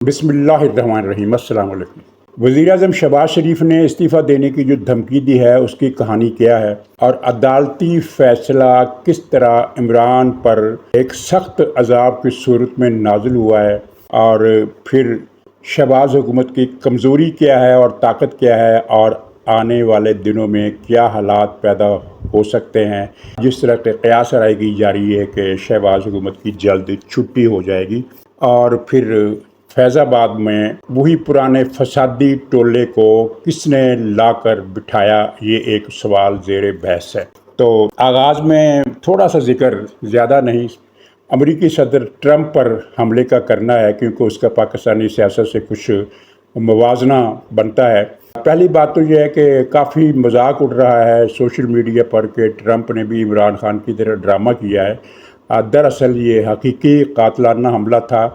بسم اللہ الرحمن الرحیم۔ السلام علیکم۔ وزیراعظم شہباز شریف نے استعفیٰ دینے کی جو دھمکی دی ہے اس کی کہانی کیا ہے اور عدالتی فیصلہ کس طرح عمران پر ایک سخت عذاب کی صورت میں نازل ہوا ہے، اور پھر شہباز حکومت کی کمزوری کیا ہے اور طاقت کیا ہے، اور آنے والے دنوں میں کیا حالات پیدا ہو سکتے ہیں، جس طرح کے قیاس آرائی کی جا رہی ہے کہ شہباز حکومت کی جلد چھٹی ہو جائے گی، اور پھر فیض آباد میں وہی پرانے فسادی ٹولے کو کس نے لا کر بٹھایا، یہ ایک سوال زیر بحث ہے۔ تو آغاز میں تھوڑا سا ذکر، زیادہ نہیں، امریکی صدر ٹرمپ پر حملے کا کرنا ہے، کیونکہ اس کا پاکستانی سیاست سے کچھ موازنہ بنتا ہے۔ پہلی بات تو یہ ہے کہ کافی مذاق اڑ رہا ہے سوشل میڈیا پر کہ ٹرمپ نے بھی عمران خان کی طرح ڈرامہ کیا ہے۔ دراصل یہ حقیقی قاتلانہ حملہ تھا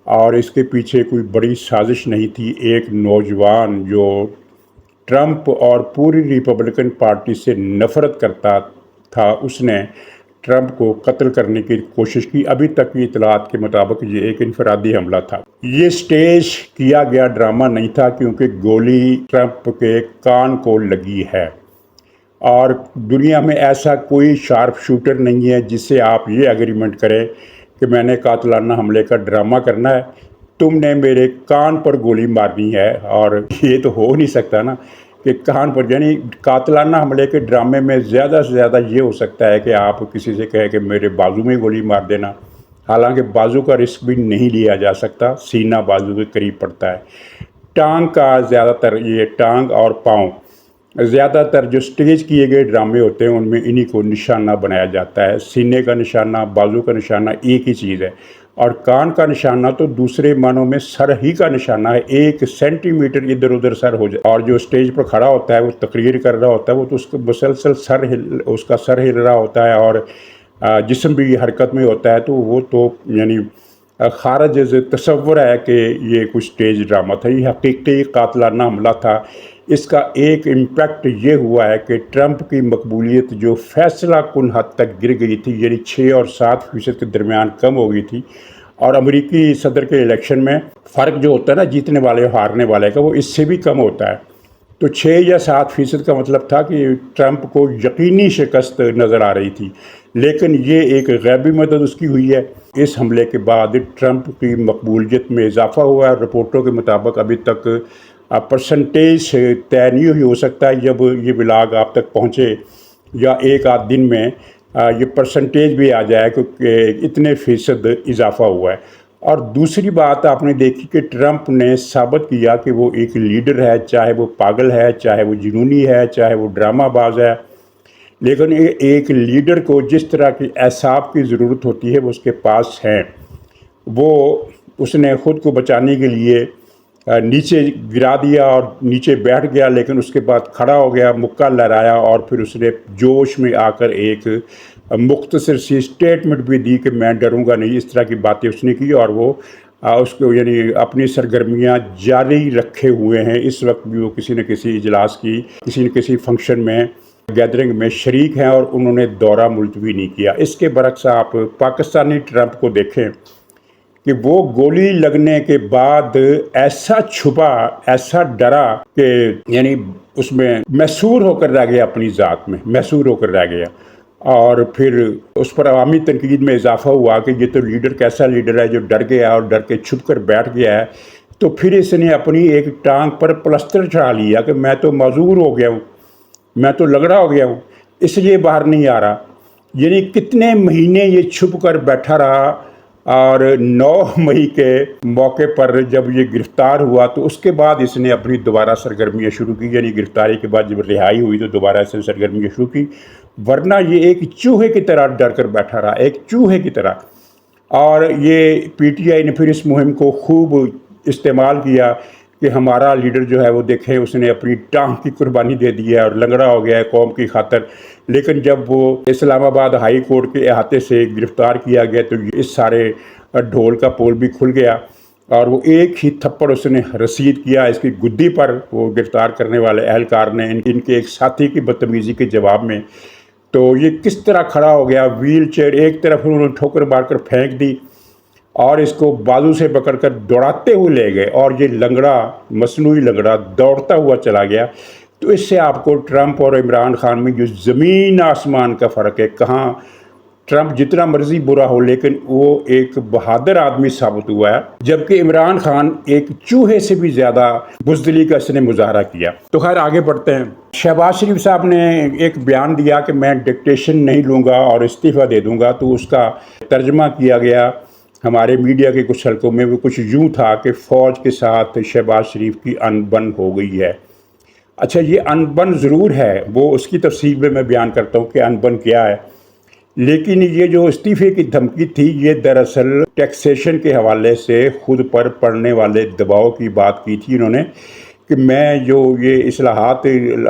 اور اس کے پیچھے کوئی بڑی سازش نہیں تھی۔ ایک نوجوان جو ٹرمپ اور پوری ریپبلکن پارٹی سے نفرت کرتا تھا، اس نے ٹرمپ کو قتل کرنے کی کوشش کی۔ ابھی تک کی اطلاعات کے مطابق یہ ایک انفرادی حملہ تھا، یہ سٹیج کیا گیا ڈرامہ نہیں تھا، کیونکہ گولی ٹرمپ کے کان کو لگی ہے، اور دنیا میں ایسا کوئی شارپ شوٹر نہیں ہے جس سے آپ یہ اگریمنٹ کریں کہ میں نے قاتلانہ حملے کا ڈرامہ کرنا ہے، تم نے میرے کان پر گولی مارنی ہے، اور یہ تو ہو نہیں سکتا نا کہ کان پر، یعنی قاتلانہ حملے کے ڈرامے میں زیادہ سے زیادہ یہ ہو سکتا ہے کہ آپ کسی سے کہیں کہ میرے بازو میں گولی مار دینا، حالانکہ بازو کا رسک بھی نہیں لیا جا سکتا، سینہ بازو کے قریب پڑتا ہے۔ ٹانگ کا زیادہ تر، یہ ٹانگ اور پاؤں، زیادہ تر جو سٹیج کیے گئے ڈرامے ہوتے ہیں ان میں انہی کو نشانہ بنایا جاتا ہے۔ سینے کا نشانہ، بازو کا نشانہ ایک ہی چیز ہے، اور کان کا نشانہ تو دوسرے معنوں میں سر ہی کا نشانہ ہے، 1 سینٹی میٹر ادھر ادھر سر ہو جائے، اور جو سٹیج پر کھڑا ہوتا ہے وہ تقریر کر رہا ہوتا ہے، وہ تو اس کا مسلسل اس کا سر ہل رہا ہوتا ہے، اور جسم بھی حرکت میں ہوتا ہے، تو وہ تو یعنی خارج از تصور ہے کہ یہ کچھ سٹیج ڈرامہ تھا، یہ حقیقی قاتلانہ حملہ تھا۔ اس کا ایک امپیکٹ یہ ہوا ہے کہ ٹرمپ کی مقبولیت جو فیصلہ کن حد تک گر گئی تھی، یعنی 6 اور 7% کے درمیان کم ہو گئی تھی، اور امریکی صدر کے الیکشن میں فرق جو ہوتا ہے نا جیتنے والے اور ہارنے والے کا، وہ اس سے بھی کم ہوتا ہے۔ تو 6 یا 7% کا مطلب تھا کہ ٹرمپ کو یقینی شکست نظر آ رہی تھی، لیکن یہ ایک غیبی مدد اس کی ہوئی ہے۔ اس حملے کے بعد ٹرمپ کی مقبولیت میں اضافہ ہوا ہے۔ رپورٹوں کے مطابق ابھی تک پرسنٹیج طے نہیں ہو سکتا ہے، جب یہ بلاگ آپ تک پہنچے یا ایک آدھ دن میں یہ پرسنٹیج بھی آ جائے کہ اتنے فیصد اضافہ ہوا ہے۔ اور دوسری بات آپ نے دیکھی کہ ٹرمپ نے ثابت کیا کہ وہ ایک لیڈر ہے، چاہے وہ پاگل ہے، چاہے وہ جنونی ہے، چاہے وہ ڈرامہ باز ہے، لیکن ایک لیڈر کو جس طرح کی اعصاب کی ضرورت ہوتی ہے وہ اس کے پاس ہیں۔ وہ اس نے خود کو بچانے کے لیے نیچے گرا دیا اور نیچے بیٹھ گیا، لیکن اس کے بعد کھڑا ہو گیا، مکہ لہرایا، اور پھر اس نے جوش میں آ کر ایک مختصر سی سٹیٹمنٹ بھی دی کہ میں ڈروں گا نہیں۔ اس طرح کی باتیں اس نے کی، اور وہ اس کو یعنی اپنی سرگرمیاں جاری رکھے ہوئے ہیں۔ اس وقت بھی وہ کسی نہ کسی اجلاس کی، کسی نہ کسی فنکشن میں، گیدرنگ میں شریک ہیں، اور انہوں نے دورہ ملتوی نہیں کیا۔ اس کے برعکس آپ پاکستانی ٹرمپ کو دیکھیں کہ وہ گولی لگنے کے بعد ایسا چھپا، ایسا ڈرا کہ یعنی اس میں محصور ہو کر رہ گیا، اپنی ذات میں محصور ہو کر رہ گیا، اور پھر اس پر عوامی تنقید میں اضافہ ہوا کہ یہ تو لیڈر کیسا لیڈر ہے جو ڈر گیا اور ڈر کے چھپ کر بیٹھ گیا ہے۔ تو پھر اس نے اپنی ایک ٹانگ پر پلسٹر چڑھا لیا کہ میں تو معذور ہو گیا ہوں، میں تو لگڑا ہو گیا ہوں، اس لیے باہر نہیں آ رہا۔ یعنی کتنے مہینے یہ چھپ کر بیٹھا رہا، اور 9 مئی کے موقع پر جب یہ گرفتار ہوا تو اس کے بعد اس نے اپنی دوبارہ سرگرمیاں شروع کی، یعنی گرفتاری کے بعد جب رہائی ہوئی تو دوبارہ اس نے سرگرمیاں شروع کی، ورنہ یہ ایک چوہے کی طرح ڈر کر بیٹھا رہا، ایک چوہے کی طرح۔ اور یہ پی ٹی آئی نے پھر اس مہم کو خوب استعمال کیا کہ ہمارا لیڈر جو ہے وہ دیکھیں اس نے اپنی ٹانگ کی قربانی دے دی ہے اور لنگڑا ہو گیا ہے قوم کی خاطر، لیکن جب وہ اسلام آباد ہائی کورٹ کے احاطے سے گرفتار کیا گیا تو اس سارے ڈھول کا پول بھی کھل گیا، اور وہ ایک ہی تھپڑ اس نے رسید کیا اس کی گدی پر، وہ گرفتار کرنے والے اہلکار نے ان کے ایک ساتھی کی بدتمیزی کے جواب میں۔ تو یہ کس طرح کھڑا ہو گیا، ویل چیئر ایک طرف انہوں نے ٹھوکر مار کر پھینک دی، اور اس کو بازو سے پکڑ کر دوڑاتے ہوئے لے گئے اور یہ لنگڑا، مصنوعی لنگڑا دوڑتا ہوا چلا گیا، تو اس سے آپ کو ٹرمپ اور عمران خان میں جو زمین آسمان کا فرق ہے، کہاں ٹرمپ جتنا مرضی برا ہو لیکن وہ ایک بہادر آدمی ثابت ہوا ہے، جبکہ عمران خان ایک چوہے سے بھی زیادہ بزدلی کا اس نے مظاہرہ کیا۔ تو خیر آگے بڑھتے ہیں۔ شہباز شریف صاحب نے ایک بیان دیا کہ میں ڈکٹیشن نہیں لوں گا اور استعفیٰ دے دوں گا، تو اس کا ترجمہ کیا گیا ہمارے میڈیا کے کچھ حلقوں میں، وہ کچھ یوں تھا کہ فوج کے ساتھ شہباز شریف کی ان بن ہو گئی ہے۔ اچھا، یہ ان بن ضرور ہے، وہ اس کی تفصیل میں بیان کرتا ہوں کہ ان بن کیا ہے، لیکن یہ جو استعفے کی دھمکی تھی یہ دراصل ٹیکسیشن کے حوالے سے خود پر پڑنے والے دباؤ کی بات کی تھی انہوں نے، کہ میں جو یہ اصلاحات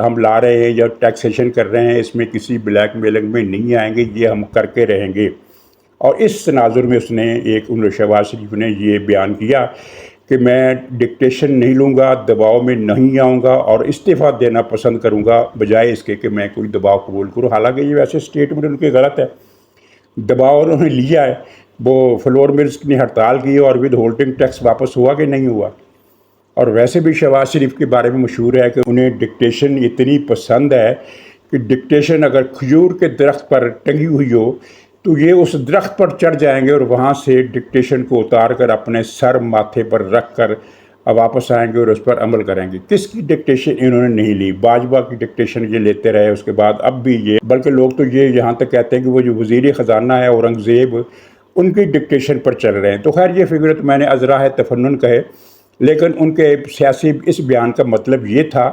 ہم لا رہے ہیں یا ٹیکسیشن کر رہے ہیں، اس میں کسی بلیک میلنگ میں نہیں آئیں گے، یہ ہم کر کے رہیں گے۔ اور اس تناظر میں اس نے شہباز شریف نے یہ بیان کیا کہ میں ڈکٹیشن نہیں لوں گا، دباؤ میں نہیں آؤں گا اور استعفیٰ دینا پسند کروں گا بجائے اس کے کہ میں کوئی دباؤ قبول کروں۔ حالانکہ یہ ویسے اسٹیٹمنٹ ان کی غلط ہے، دباؤ انہوں نے لیا ہے، وہ فلور ملز کی ہڑتال کی اور ود ہولڈنگ ٹیکس واپس ہوا کہ نہیں ہوا۔ اور ویسے بھی شہباز شریف کے بارے میں مشہور ہے کہ انہیں ڈکٹیشن اتنی پسند ہے کہ ڈکٹیشن اگر کھجور کے درخت پر ٹنگی ہوئی ہو تو یہ اس درخت پر چڑھ جائیں گے اور وہاں سے ڈکٹیشن کو اتار کر اپنے سر ماتھے پر رکھ کر واپس آئیں گے اور اس پر عمل کریں گے۔ کس کی ڈکٹیشن انہوں نے نہیں لی؟ باجوہ کی ڈکٹیشن یہ لیتے رہے، اس کے بعد اب بھی یہ، بلکہ لوگ تو یہ یہاں تک کہتے ہیں کہ وہ جو وزیر خزانہ ہے اورنگزیب، ان کی ڈکٹیشن پر چل رہے ہیں۔ تو خیر یہ فکرت میں نے ازراہ تفنن کہے، لیکن ان کے سیاسی اس بیان کا مطلب یہ تھا،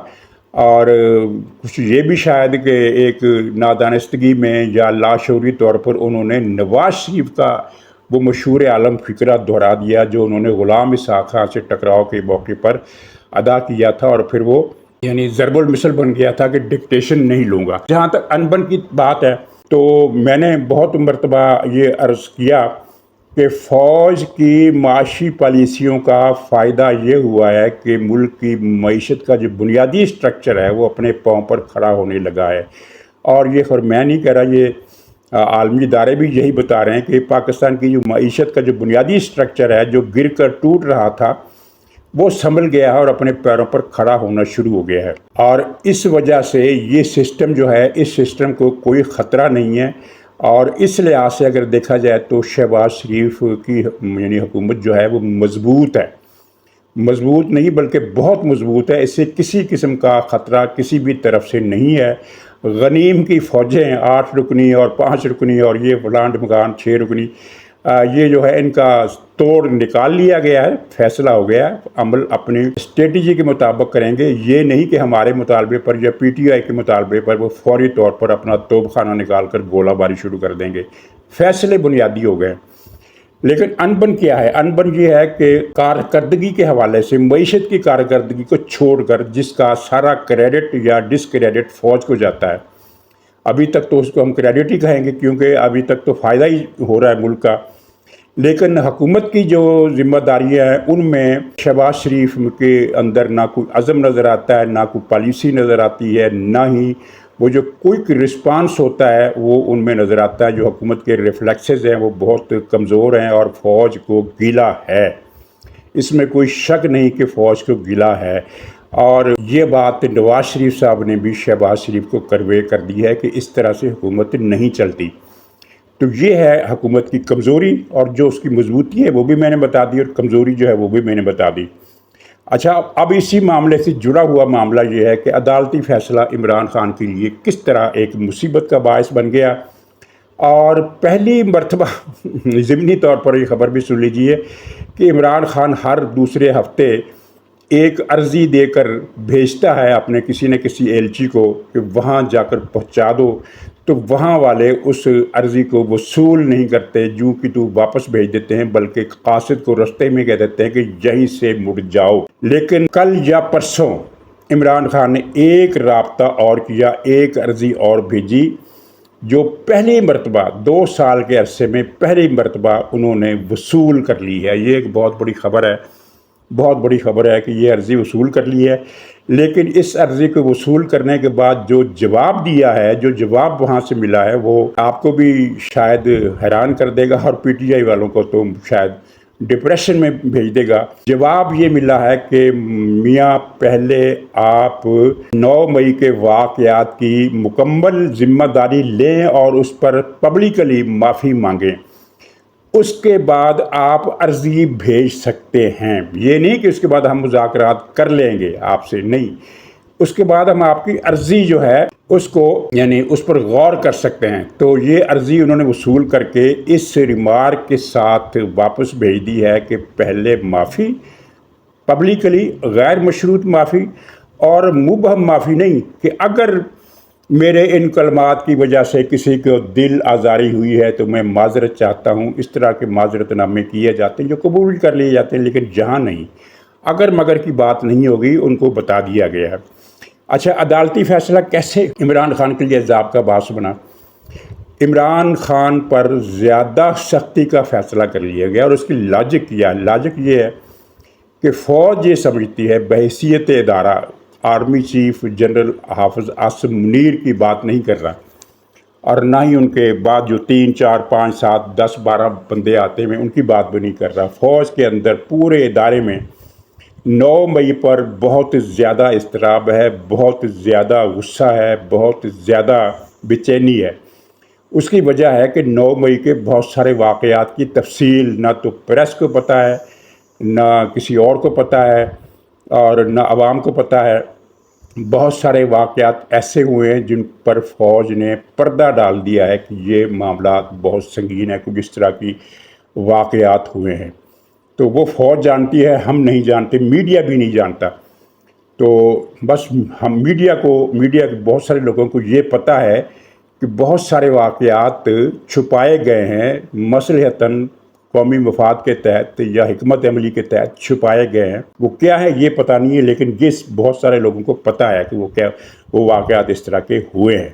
اور کچھ یہ بھی شاید کہ ایک نادانستگی میں یا لاشعوری طور پر انہوں نے نواز شریف کا وہ مشہور عالم فکرہ دہرا دیا جو انہوں نے غلام اسحاق خان سے ٹکراؤ کے موقع پر ادا کیا تھا، اور پھر وہ یعنی ضرب المثل بن گیا تھا کہ ڈکٹیشن نہیں لوں گا۔ جہاں تک انبن کی بات ہے تو میں نے بہت مرتبہ یہ عرض کیا کہ فوج کی معاشی پالیسیوں کا فائدہ یہ ہوا ہے کہ ملک کی معیشت کا جو بنیادی سٹرکچر ہے وہ اپنے پاؤں پر کھڑا ہونے لگا ہے، اور یہ خیر میں نہیں کہہ رہا، یہ عالمی ادارے بھی یہی بتا رہے ہیں کہ پاکستان کی جو معیشت کا جو بنیادی سٹرکچر ہے جو گر کر ٹوٹ رہا تھا وہ سنبھل گیا ہے اور اپنے پیروں پر کھڑا ہونا شروع ہو گیا ہے، اور اس وجہ سے یہ سسٹم جو ہے، اس سسٹم کو کوئی خطرہ نہیں ہے۔ اور اس لحاظ سے اگر دیکھا جائے تو شہباز شریف کی یعنی حکومت جو ہے وہ مضبوط ہے، مضبوط نہیں بلکہ بہت مضبوط ہے، اس سے کسی قسم کا خطرہ کسی بھی طرف سے نہیں ہے۔ غنیم کی فوجیں 8 رکنی اور 5 رکنی اور یہ فلاں مکان 6 رکنی، یہ جو ہے ان کا توڑ نکال لیا گیا ہے، فیصلہ ہو گیا ہے، عمل اپنی اسٹریٹجی کے مطابق کریں گے، یہ نہیں کہ ہمارے مطالبے پر یا پی ٹی آئی کے مطالبے پر وہ فوری طور پر اپنا توپ خانہ نکال کر گولہ باری شروع کر دیں گے۔ فیصلے بنیادی ہو گئے۔ لیکن انبن کیا ہے؟ انبن یہ ہے کہ کارکردگی کے حوالے سے معیشت کی کارکردگی کو چھوڑ کر جس کا سارا کریڈٹ یا ڈسکریڈٹ فوج کو جاتا ہے، ابھی تک تو اس کو ہم کریڈٹ ہی کہیں گے کیونکہ ابھی تک تو فائدہ ہی ہو رہا ہے ملک کا، لیکن حکومت کی جو ذمہ داریاں ہیں ان میں شہباز شریف کے اندر نہ کوئی عزم نظر آتا ہے، نہ کوئی پالیسی نظر آتی ہے، نہ ہی وہ جو کوئک رسپانس ہوتا ہے وہ ان میں نظر آتا ہے۔ جو حکومت کے ریفلیکسز ہیں وہ بہت کمزور ہیں اور فوج کو گیلا ہے، اس میں کوئی شک نہیں کہ فوج کو گیلا ہے، اور یہ بات نواز شریف صاحب نے بھی شہباز شریف کو کنوے کر دی ہے کہ اس طرح سے حکومت نہیں چلتی۔ تو یہ ہے حکومت کی کمزوری، اور جو اس کی مضبوطی ہے وہ بھی میں نے بتا دی اور کمزوری جو ہے وہ بھی میں نے بتا دی۔ اچھا، اب اسی معاملے سے جڑا ہوا معاملہ یہ ہے کہ عدالتی فیصلہ عمران خان کے لیے کس طرح ایک مصیبت کا باعث بن گیا، اور پہلی مرتبہ ضمنی طور پر یہ خبر بھی سن لیجیے کہ عمران خان ہر دوسرے ہفتے ایک عرضی دے کر بھیجتا ہے اپنے کسی نہ کسی ایلچی کو کہ وہاں جا کر پہنچا دو، تو وہاں والے اس عرضی کو وصول نہیں کرتے، جو کہ تو واپس بھیج دیتے ہیں، بلکہ قاصد کو رستے میں کہہ دیتے ہیں کہ یہیں سے مڑ جاؤ۔ لیکن کل یا پرسوں عمران خان نے ایک رابطہ اور کیا، ایک عرضی اور بھیجی، جو پہلی مرتبہ 2 سال کے عرصے میں پہلی مرتبہ انہوں نے وصول کر لی ہے۔ یہ ایک بہت بڑی خبر ہے، بہت بڑی خبر ہے کہ یہ عرضی وصول کر لی ہے۔ لیکن اس عرضی کو وصول کرنے کے بعد جو جواب دیا ہے، جو جواب وہاں سے ملا ہے، وہ آپ کو بھی شاید حیران کر دے گا اور پی ٹی آئی والوں کو تو شاید ڈپریشن میں بھیج دے گا۔ جواب یہ ملا ہے کہ میاں پہلے آپ 9 مئی کے واقعات کی مکمل ذمہ داری لیں اور اس پر پبلکلی معافی مانگیں، اس کے بعد آپ عرضی بھیج سکتے ہیں۔ یہ نہیں کہ اس کے بعد ہم مذاکرات کر لیں گے آپ سے، نہیں، اس کے بعد ہم آپ کی عرضی جو ہے اس کو یعنی اس پر غور کر سکتے ہیں۔ تو یہ عرضی انہوں نے وصول کر کے اس ریمارک کے ساتھ واپس بھیج دی ہے کہ پہلے معافی، پبلکلی غیر مشروط معافی، اور مبہم معافی نہیں کہ اگر میرے ان کلمات کی وجہ سے کسی کو دل آزاری ہوئی ہے تو میں معذرت چاہتا ہوں۔ اس طرح کے معذرت نامے کیے جاتے ہیں جو قبول کر لیے جاتے ہیں، لیکن جہاں نہیں، اگر مگر کی بات نہیں ہوگی، ان کو بتا دیا گیا ہے۔ اچھا، عدالتی فیصلہ کیسے عمران خان کے لیے عذاب کا باعث بنا؟ عمران خان پر زیادہ سختی کا فیصلہ کر لیا گیا، اور اس کی لاجک کیا ہے؟ لاجک یہ ہے کہ فوج یہ سمجھتی ہے بحیثیت ادارہ، آرمی چیف جنرل حافظ عاصم منیر کی بات نہیں کر رہا، اور نہ ہی ان کے بعد جو 3 4 5 7 10 12 بندے آتے ہیں ان کی بات بھی نہیں کر رہا۔ فوج کے اندر پورے ادارے میں 9 مئی پر بہت زیادہ اضطراب ہے، بہت زیادہ غصہ ہے، بہت زیادہ بے چینی ہے۔ اس کی وجہ ہے کہ 9 مئی کے بہت سارے واقعات کی تفصیل نہ تو پریس کو پتہ ہے، نہ کسی اور کو پتہ ہے، اور نہ عوام کو پتہ ہے۔ بہت سارے واقعات ایسے ہوئے ہیں جن پر فوج نے پردہ ڈال دیا ہے کہ یہ معاملات بہت سنگین ہیں، کچھ اس طرح کی واقعات ہوئے ہیں۔ تو وہ فوج جانتی ہے، ہم نہیں جانتے، میڈیا بھی نہیں جانتا۔ تو بس ہم میڈیا کے بہت سارے لوگوں کو یہ پتہ ہے کہ بہت سارے واقعات چھپائے گئے ہیں، مصلحتاً قومی مفاد کے تحت یا حکمت عملی کے تحت چھپائے گئے ہیں۔ وہ کیا ہے یہ پتہ نہیں ہے، لیکن یہ بہت سارے لوگوں کو پتہ ہے کہ وہ واقعات اس طرح کے ہوئے ہیں۔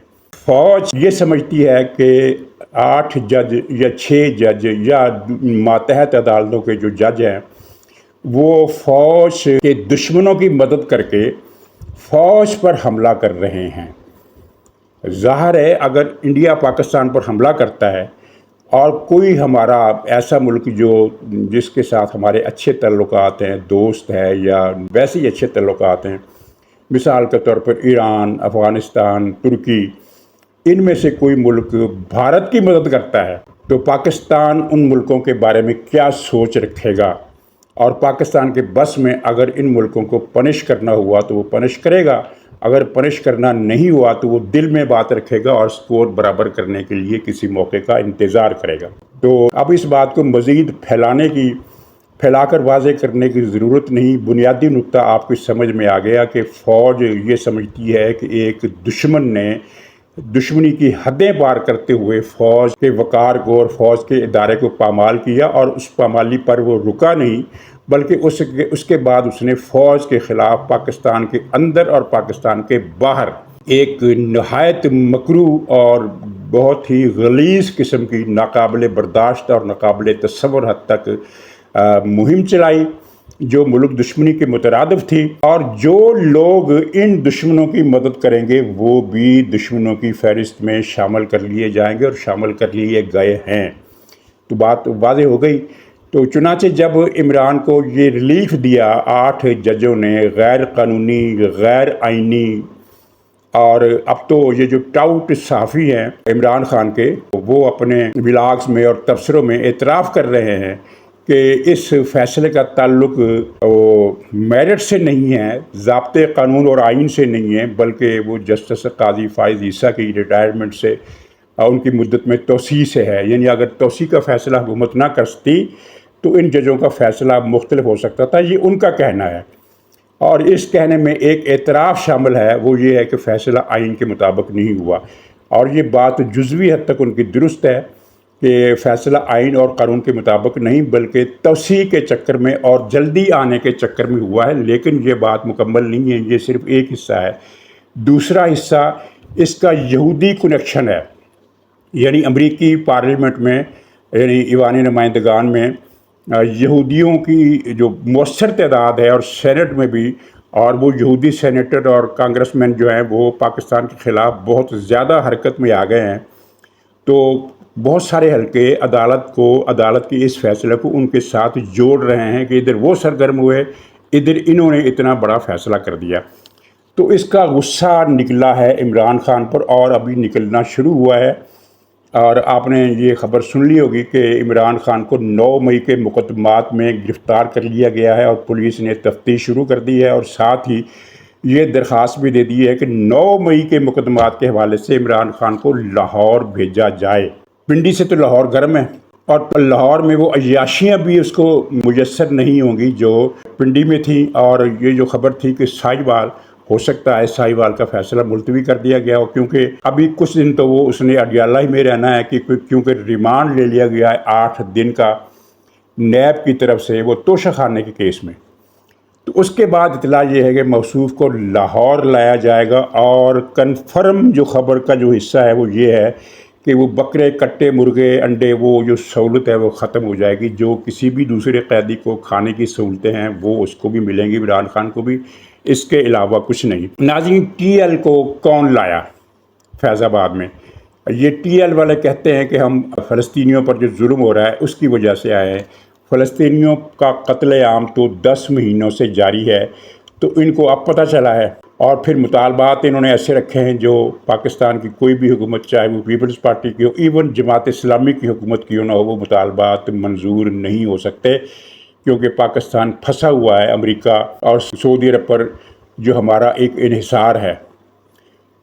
فوج یہ سمجھتی ہے کہ 8 جج یا 6 جج یا ماتحت عدالتوں کے جو جج ہیں وہ فوج کے دشمنوں کی مدد کر کے فوج پر حملہ کر رہے ہیں۔ ظاہر ہے اگر انڈیا پاکستان پر حملہ کرتا ہے اور کوئی ہمارا ایسا ملک جس کے ساتھ ہمارے اچھے تعلقات ہیں، دوست ہے یا ویسے ہی اچھے تعلقات ہیں، مثال کے طور پر ایران، افغانستان، ترکی، ان میں سے کوئی ملک بھارت کی مدد کرتا ہے تو پاکستان ان ملکوں کے بارے میں کیا سوچ رکھے گا، اور پاکستان کے بس میں اگر ان ملکوں کو پنش کرنا ہوا تو وہ پنش کرے گا، اگر پنش کرنا نہیں ہوا تو وہ دل میں بات رکھے گا اور سکور برابر کرنے کے لیے کسی موقع کا انتظار کرے گا۔ تو اب اس بات کو مزید پھیلا کر واضح کرنے کی ضرورت نہیں۔ بنیادی نقطہ آپ کی سمجھ میں آ گیا کہ فوج یہ سمجھتی ہے کہ ایک دشمن نے دشمنی کی حدیں پار کرتے ہوئے فوج کے وقار کو اور فوج کے ادارے کو پامال کیا، اور اس پامالی پر وہ رکا نہیں بلکہ اس کے بعد اس نے فوج کے خلاف پاکستان کے اندر اور پاکستان کے باہر ایک نہایت مکروہ اور بہت ہی غلیظ قسم کی ناقابل برداشت اور ناقابل تصور حد تک مہم چلائی جو ملک دشمنی کے مترادف تھی، اور جو لوگ ان دشمنوں کی مدد کریں گے وہ بھی دشمنوں کی فہرست میں شامل کر لیے جائیں گے اور شامل کر لیے گئے ہیں۔ تو بات واضح ہو گئی۔ تو چنانچہ جب عمران کو یہ ریلیف دیا 8 ججوں نے، غیر قانونی، غیر آئینی، اور اب تو یہ جو ٹاؤٹ صحافی ہیں عمران خان کے، وہ اپنے ولاگز میں اور تبصروں میں اعتراف کر رہے ہیں کہ اس فیصلے کا تعلق میرٹ سے نہیں ہے، ضابطے قانون اور آئین سے نہیں ہے، بلکہ وہ جسٹس قاضی فائز عیسیٰ کی ریٹائرمنٹ سے، ان کی مدت میں توسیع سے ہے۔ یعنی اگر توسیع کا فیصلہ حکومت نہ کرتی تو ان ججوں کا فیصلہ مختلف ہو سکتا تھا، یہ ان کا کہنا ہے۔ اور اس کہنے میں ایک اعتراف شامل ہے، وہ یہ ہے کہ فیصلہ آئین کے مطابق نہیں ہوا، اور یہ بات جزوی حد تک ان کی درست ہے کہ فیصلہ آئین اور قانون کے مطابق نہیں بلکہ توسیع کے چکر میں اور جلدی آنے کے چکر میں ہوا ہے، لیکن یہ بات مکمل نہیں ہے، یہ صرف ایک حصہ ہے۔ دوسرا حصہ اس کا یہودی کنیکشن ہے، یعنی امریکی پارلیمنٹ میں، یعنی ایوان نمائندگان میں یہودیوں کی جو مؤثر تعداد ہے، اور سینٹ میں بھی، اور وہ یہودی سینیٹر اور کانگریس مین جو ہیں وہ پاکستان کے خلاف بہت زیادہ حرکت میں آ گئے ہیں۔ تو بہت سارے حلقے عدالت کے اس فیصلے کو ان کے ساتھ جوڑ رہے ہیں کہ ادھر وہ سرگرم ہوئے، ادھر انہوں نے اتنا بڑا فیصلہ کر دیا۔ تو اس کا غصہ نکلا ہے عمران خان پر، اور ابھی نکلنا شروع ہوا ہے۔ اور آپ نے یہ خبر سن لی ہوگی کہ عمران خان کو 9 مئی کے مقدمات میں گرفتار کر لیا گیا ہے، اور پولیس نے تفتیش شروع کر دی ہے، اور ساتھ ہی یہ درخواست بھی دے دی ہے کہ 9 مئی کے مقدمات کے حوالے سے عمران خان کو لاہور بھیجا جائے۔ پنڈی سے تو لاہور گرم ہے، اور لاہور میں وہ عیاشیاں بھی اس کو میسر نہیں ہوں گی جو پنڈی میں تھیں۔ اور یہ جو خبر تھی کہ ساہیوال، ہو سکتا ہے ساہیوال کا فیصلہ ملتوی کر دیا گیا ہو، کیونکہ ابھی کچھ دن تو وہ اس نے اڈیالہ ہی میں رہنا ہے، کیونکہ ریمانڈ لے لیا گیا ہے 8 دن کا نیب کی طرف سے، وہ توشہ خانے کے کیس میں۔ تو اس کے بعد اطلاع یہ ہے کہ موصوف کو لاہور لایا جائے گا، اور کنفرم جو خبر کا جو حصہ ہے وہ یہ ہے کہ وہ بکرے، کٹے، مرغے، انڈے، وہ جو سہولت ہے وہ ختم ہو جائے گی۔ جو کسی بھی دوسرے قیدی کو کھانے کی سہولتیں ہیں وہ اس کو بھی ملیں گی، عمران خان کو بھی، اس کے علاوہ کچھ نہیں۔ ناظرین، ٹی ایل کو کون لایا فیض آباد میں؟ یہ ٹی ایل والے کہتے ہیں کہ ہم فلسطینیوں پر جو ظلم ہو رہا ہے اس کی وجہ سے آئے ہیں۔ فلسطینیوں کا قتل عام تو 10 مہینوں سے جاری ہے، تو ان کو اب پتہ چلا ہے، اور پھر مطالبات انہوں نے ایسے رکھے ہیں جو پاکستان کی کوئی بھی حکومت، چاہے وہ پیپلز پارٹی کی ہو، ایون جماعت اسلامی کی حکومت کیوں نہ ہو، وہ مطالبات منظور نہیں ہو سکتے، کیونکہ پاکستان پھنسا ہوا ہے امریکہ اور سعودی عرب پر، جو ہمارا ایک انحصار ہے۔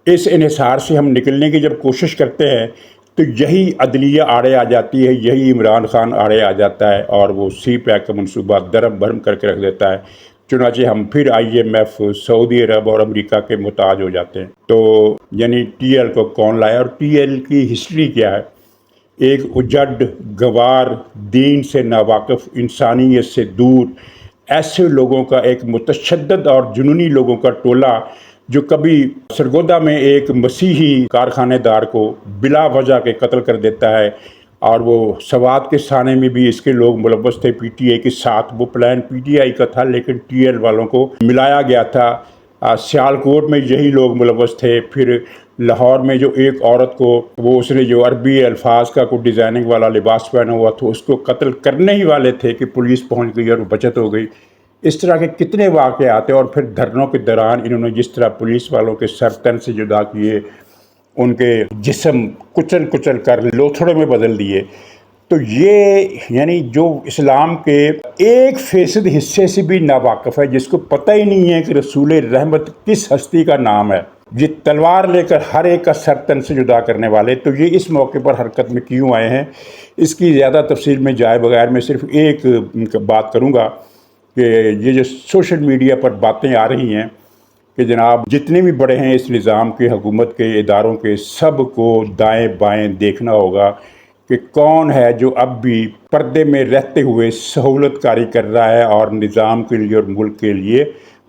اس انحصار سے ہم نکلنے کی جب کوشش کرتے ہیں تو یہی عدلیہ آڑے آ جاتی ہے، یہی عمران خان آڑے آ جاتا ہے، اور وہ سی پیک کا منصوبہ درم برم کر کے رکھ دیتا ہے۔ چنانچہ ہم پھر IMF، سعودی عرب اور امریکہ کے محتاج ہو جاتے ہیں۔ تو یعنی ٹی ایل کو کون لایا، اور ٹی ایل کی ہسٹری کیا ہے؟ ایک اجڑ، گوار، دین سے ناواقف، انسانیت سے دور، ایسے لوگوں کا ایک متشدد اور جنونی لوگوں کا ٹولہ، جو کبھی سرگودا میں ایک مسیحی کارخانے دار کو بلا وجہ کے قتل کر دیتا ہے، اور وہ سوات کے سانے میں بھی اس کے لوگ ملوث تھے پی ٹی آئی کے ساتھ۔ وہ پلان پی ٹی آئی کا تھا، لیکن ٹی ایل والوں کو ملایا گیا تھا۔ سیالکوٹ میں یہی لوگ ملوث تھے۔ پھر لاہور میں جو ایک عورت کو، وہ اس نے جو عربی الفاظ کا کوئی ڈیزائننگ والا لباس پہنا ہوا تھا، اس کو قتل کرنے ہی والے تھے کہ پولیس پہنچ گئی اور بچت ہو گئی۔ اس طرح کے کتنے واقعات ہیں، اور پھر دھرنوں کے دوران انہوں نے جس طرح پولیس والوں کے سر تن سے جدا کیے، ان کے جسم کچل کچل کر لوتھڑے میں بدل دیے۔ تو یہ یعنی جو اسلام کے 1% حصے سے بھی ناواقف ہے، جس کو پتہ ہی نہیں ہے کہ رسول رحمت کس ہستی کا نام ہے، یہ تلوار لے کر ہر ایک کا سر تن سے جدا کرنے والے، تو یہ اس موقع پر حرکت میں کیوں آئے ہیں، اس کی زیادہ تفصیل میں جائے بغیر میں صرف ایک بات کروں گا کہ یہ جو سوشل میڈیا پر باتیں آ رہی ہیں کہ جناب جتنے بھی بڑے ہیں اس نظام کے، حکومت کے، اداروں کے، سب کو دائیں بائیں دیکھنا ہوگا کہ کون ہے جو اب بھی پردے میں رہتے ہوئے سہولت کاری کر رہا ہے اور نظام کے لیے اور ملک کے لیے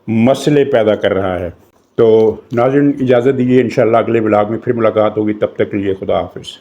مسئلے پیدا کر رہا ہے۔ تو ناظرین، اجازت دیجیے، انشاءاللہ اگلے ولاگ میں پھر ملاقات ہوگی، تب تک کے لیے خدا حافظ۔